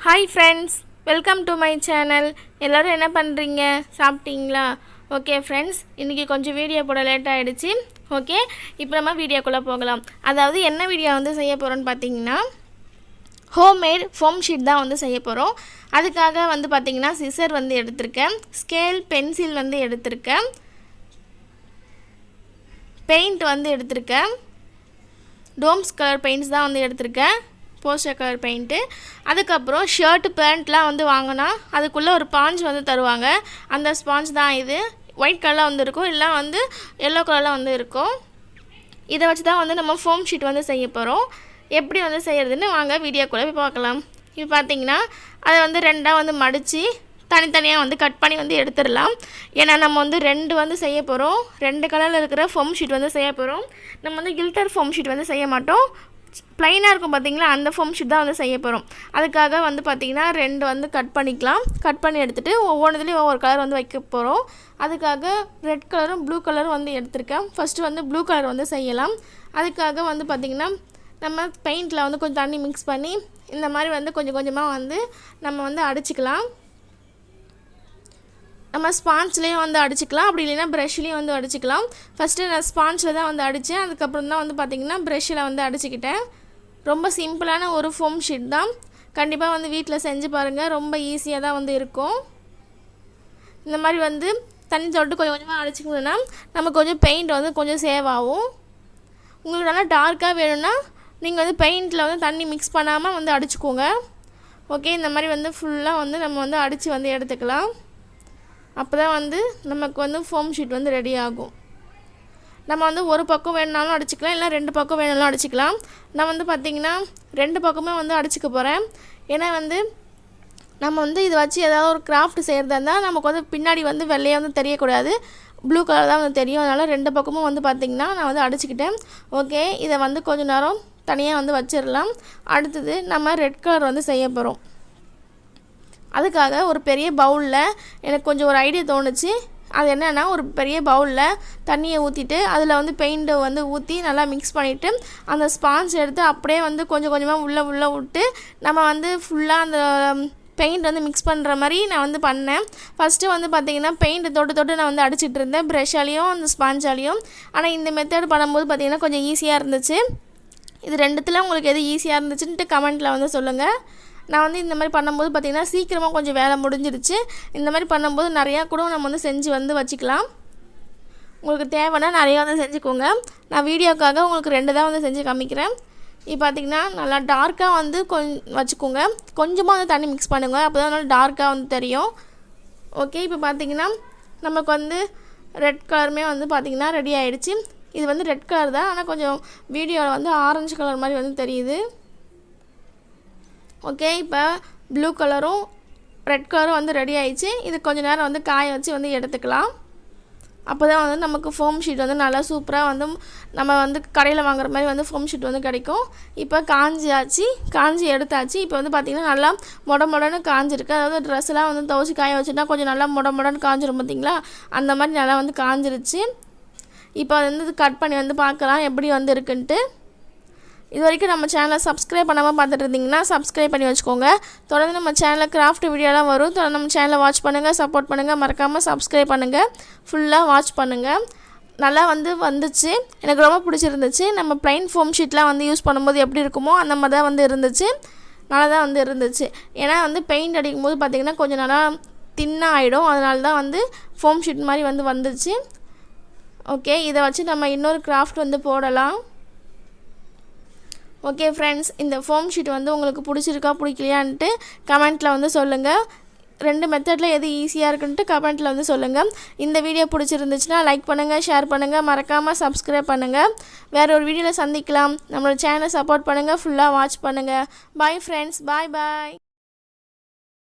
Hi friends, welcome to my channel. எல்லாரும் என்ன பண்றீங்க? சாப்பிட்டீங்களா? ஓகே ஃப்ரெண்ட்ஸ், இன்னைக்கு கொஞ்சம் வீடியோ போட லேட் ஆயிடுச்சு. ஓகே, இப்போ நம்ம வீடியோக்குள்ள போகலாம். அதாவது என்ன வீடியோ வந்து செய்ய போறோம்னு பாத்தீங்கன்னா ஹோம்மேட் ஃபோம் ஷீட் தான் வந்து செய்ய போறோம். அதுக்காக வந்து பாத்தீங்கன்னா சிசர் வந்து எடுத்துர்க்கேன், ஸ்கேல் பென்சில் வந்து எடுத்துர்க்கேன், பெயிண்ட் வந்து எடுத்துர்க்கேன், டோம்ஸ் கலர் பெயிண்ட்ஸ் தான் வந்து எடுத்துர்க்கேன், போஸ்டர் கலர் பெயிண்ட்டு. அதுக்கப்புறம் ஷர்ட்டு பேண்ட்லாம் வந்து வாங்கினா அதுக்குள்ளே ஒரு ஸ்பாஞ்ச் வந்து தருவாங்க. அந்த ஸ்பாஞ்ச் தான் இது. ஒயிட் கலரில் வந்து இருக்கும், இல்லை வந்து எல்லோ கலரில் வந்து இருக்கும். இதை வச்சு தான் வந்து நம்ம ஃபோம் ஷீட் வந்து செய்ய போகிறோம். எப்படி வந்து செய்கிறதுன்னு வாங்க வீடியோக்குள்ளே போய் பார்க்கலாம். இப்போ பார்த்தீங்கன்னா அதை வந்து ரெண்டாக வந்து மடித்து தனித்தனியாக வந்து கட் பண்ணி வந்து எடுத்துடலாம். ஏன்னா நம்ம வந்து ரெண்டு வந்து செய்ய போகிறோம், ரெண்டு கலரில் இருக்கிற ஃபோம் ஷீட் வந்து செய்ய போகிறோம். நம்ம வந்து கில்டர் ஃபோம் ஷீட் வந்து செய்ய மாட்டோம், ப்ளைனாக இருக்கும் பார்த்தீங்களா, அந்த ஃபோம் ஷீட் தான் வந்து செய்ய போகிறோம். அதுக்காக வந்து பார்த்திங்கன்னா ரெண்டு வந்து கட் பண்ணிக்கலாம். கட் பண்ணி எடுத்துகிட்டு ஒவ்வொன்றுலேயும் ஒவ்வொரு கலர் வந்து வைக்க போகிறோம். அதுக்காக ரெட் கலரும் ப்ளூ கலரும் வந்து எடுத்திருக்கேன். ஃபஸ்ட்டு வந்து ப்ளூ கலர் வந்து செய்யலாம். அதுக்காக வந்து பார்த்திங்கன்னா நம்ம பெயிண்டில் வந்து கொஞ்சம் தண்ணி மிக்ஸ் பண்ணி இந்த மாதிரி வந்து கொஞ்சம் கொஞ்சமாக வந்து நம்ம வந்து அடிச்சுக்கலாம். நம்ம ஸ்பாஞ்ச்லேயும் வந்து அடிச்சுக்கலாம், அப்படி இல்லைன்னா ப்ரஷ்லேயும் வந்து அடிச்சுக்கலாம். ஃபஸ்ட்டு நான் ஸ்பாஞ்சில் தான் வந்து அடித்தேன், அதுக்கப்புறம் தான் வந்து பார்த்திங்கன்னா ப்ரஷ்ஷில் வந்து அடிச்சுக்கிட்டேன். ரொம்ப சிம்பிளான ஒரு ஃபோம் ஷீட் தான். கண்டிப்பாக வந்து வீட்டில் செஞ்சு பாருங்கள், ரொம்ப ஈஸியாக தான் வந்து இருக்கும். இந்த மாதிரி வந்து தண்ணி தொட்டு கொஞ்சம் கொஞ்சமாக அடிச்சுக்கணுன்னா நமக்கு கொஞ்சம் பெயிண்ட் வந்து கொஞ்சம் சேவ் ஆகும். உங்களுக்கு நல்லா டார்க்காக வேணும்னா நீங்கள் வந்து பெயிண்டில் வந்து தண்ணி மிக்ஸ் பண்ணாமல் வந்து அடிச்சுக்கோங்க. ஓகே, இந்த மாதிரி வந்து ஃபுல்லாக வந்து நம்ம வந்து அடித்து வந்து எடுத்துக்கலாம். அப்போ தான் வந்து நமக்கு வந்து ஃபோம் ஷீட் வந்து ரெடி ஆகும். நம்ம வந்து ஒரு பக்கம் வேணுனாலும் அடிச்சுக்கலாம், இல்லை ரெண்டு பக்கம் வேணுனாலும் அடிச்சுக்கலாம். நான் வந்து பார்த்திங்கன்னா ரெண்டு பக்கமே வந்து அடிச்சுக்க போகிறேன். ஏன்னா வந்து நம்ம வந்து இதை வச்சு ஏதாவது ஒரு கிராஃப்ட் செய்கிறதா இருந்தால் நமக்கு வந்து பின்னாடி வந்து வெள்ளையாக வந்து தெரியக்கூடாது, ப்ளூ கலர் தான் வந்து தெரியும். அதனால் ரெண்டு பக்கமும் வந்து பார்த்திங்கன்னா நான் வந்து அடிச்சுக்கிட்டேன். ஓகே, இதை வந்து கொஞ்சம் நேரம் தனியாக வந்து வச்சிடலாம். அடுத்தது நம்ம ரெட் கலர் வந்து செய்ய போகிறோம். அதுக்காக ஒரு பெரிய பவுலில் எனக்கு கொஞ்சம் ஒரு ஐடியா தோணுச்சு. அது என்னென்னா, ஒரு பெரிய பவுலில் தண்ணியை ஊற்றிட்டு அதில் வந்து பெயிண்ட்டை வந்து ஊற்றி நல்லா மிக்ஸ் பண்ணிவிட்டு அந்த ஸ்பாஞ்ச் எடுத்து அப்படியே வந்து கொஞ்சம் கொஞ்சமாக உள்ளே விட்டு நம்ம வந்து ஃபுல்லாக அந்த பெயிண்ட் வந்து மிக்ஸ் பண்ணுற மாதிரி நான் வந்து பண்ணேன். ஃபஸ்ட்டு வந்து பார்த்திங்கன்னா பெயிண்ட்டை தொட்டு நான் வந்து அடிச்சிட்டு இருந்தேன், ப்ரஷ்ஷாலையும் அந்த ஸ்பாஞ்சாலையும். ஆனால் இந்த மெத்தட் பண்ணும்போது பார்த்திங்கன்னா கொஞ்சம் ஈஸியாக இருந்துச்சு. இது ரெண்டுத்தில் உங்களுக்கு எது ஈஸியாக இருந்துச்சுன்ட்டு கமெண்ட்டில் வந்து சொல்லுங்கள். நான் வந்து இந்த மாதிரி பண்ணும்போது பார்த்திங்கன்னா சீக்கிரமாக கொஞ்சம் வேலை முடிஞ்சிருச்சு. இந்த மாதிரி பண்ணும்போது நிறையா கூட நம்ம வந்து செஞ்சு வந்து வச்சுக்கலாம். உங்களுக்கு தேவைன்னா நிறையா வந்து செஞ்சுக்கோங்க. நான் வீடியோக்காக உங்களுக்கு ரெண்டு தான் வந்து செஞ்சு காமிக்கிறேன். இப்போ பார்த்திங்கன்னா நல்லா டார்க்காக வந்து வச்சுக்கோங்க. கொஞ்சமாக வந்து தண்ணி மிக்ஸ் பண்ணுங்கள், அப்போ தான் நல்லா டார்க்காக வந்து தெரியும். ஓகே, இப்போ பார்த்திங்கன்னா நமக்கு வந்து ரெட் கலருமே வந்து பார்த்திங்கன்னா ரெடி ஆகிடுச்சு. இது வந்து ரெட் கலர் தான், ஆனால் கொஞ்சம் வீடியோவில் வந்து ஆரஞ்சு கலர் மாதிரி வந்து தெரியுது. ஓகே, இப்போ ப்ளூ கலரும் ரெட் கலரும் வந்து ரெடி ஆகிடுச்சு. இது கொஞ்சம் நேரம் வந்து காய வச்சு வந்து எடுத்துக்கலாம். அப்போ தான் வந்து நமக்கு ஃபோம் ஷீட் வந்து நல்லா சூப்பராக வந்து நம்ம வந்து கடையில் வாங்குற மாதிரி வந்து ஃபோம் ஷீட் வந்து கிடைக்கும். இப்போ காஞ்சி எடுத்தாச்சு. இப்போ வந்து பார்த்திங்கன்னா நல்லா மொடன்னு காஞ்சிருக்கு. அதாவது ட்ரெஸ்லாம் வந்து துவச்சி காய வச்சுட்டா கொஞ்சம் நல்லா மொடன்னு காஞ்சிரும் பார்த்திங்களா, அந்த மாதிரி நல்லா வந்து காஞ்சிருச்சு. இப்போ வந்து கட் பண்ணி வந்து பார்க்கலாம் எப்படி வந்து இருக்குன்ட்டு. இது வரைக்கும் நம்ம சேனலை சப்ஸ்கிரைப் பண்ணாமல் பார்த்துட்டு இருந்தீங்கன்னா சப்ஸ்கிரைப் பண்ணி வச்சுக்கோங்க. தொடர்ந்து நம்ம சேனலில் கிராஃப்ட் வீடியோலாம் வரும். தொடர்ந்து நம்ம சேனலை வாட்ச் பண்ணுங்கள், சப்போர்ட் பண்ணுங்கள், மறக்காமல் சப்ஸ்கிரைப் பண்ணுங்கள், ஃபுல்லாக வாட்ச் பண்ணுங்கள். நல்லா வந்துச்சு, எனக்கு ரொம்ப பிடிச்சிருந்துச்சு. நம்ம ப்ளைன் ஃபோம் ஷீட்லாம் வந்து யூஸ் பண்ணும்போது எப்படி இருக்குமோ அந்த மாதிரி தான் வந்து இருந்துச்சு. நல்லா தான் வந்து இருந்துச்சு. ஏன்னா வந்து பெயிண்ட் அடிக்கும் போது பார்த்திங்கன்னா கொஞ்சம் நல்லா தின்னாக ஆகிடும், அதனால தான் வந்து ஃபோம் ஷீட் மாதிரி வந்து வந்துச்சு. ஓகே, இதை வச்சு நம்ம இன்னொரு கிராஃப்ட் வந்து போடலாம். ஓகே ஃப்ரெண்ட்ஸ், இந்த ஃபோம் ஷீட் வந்து உங்களுக்கு பிடிச்சிருக்கா பிடிக்கலையான்ட்டு கமெண்ட்டில் வந்து சொல்லுங்கள். ரெண்டு மெத்தடில் எது ஈஸியாக இருக்குன்ட்டு கமெண்ட்டில் வந்து சொல்லுங்கள். இந்த வீடியோ பிடிச்சிருந்துச்சுன்னா லைக் பண்ணுங்கள், ஷேர் பண்ணுங்கள், மறக்காமல் சப்ஸ்கிரைப் பண்ணுங்கள். வேறு ஒரு வீடியோவில் சந்திக்கலாம். நம்மளோட சேனலை சப்போர்ட் பண்ணுங்கள், ஃபுல்லாக வாட்ச் பண்ணுங்கள். பாய் ஃப்ரெண்ட்ஸ், பாய்.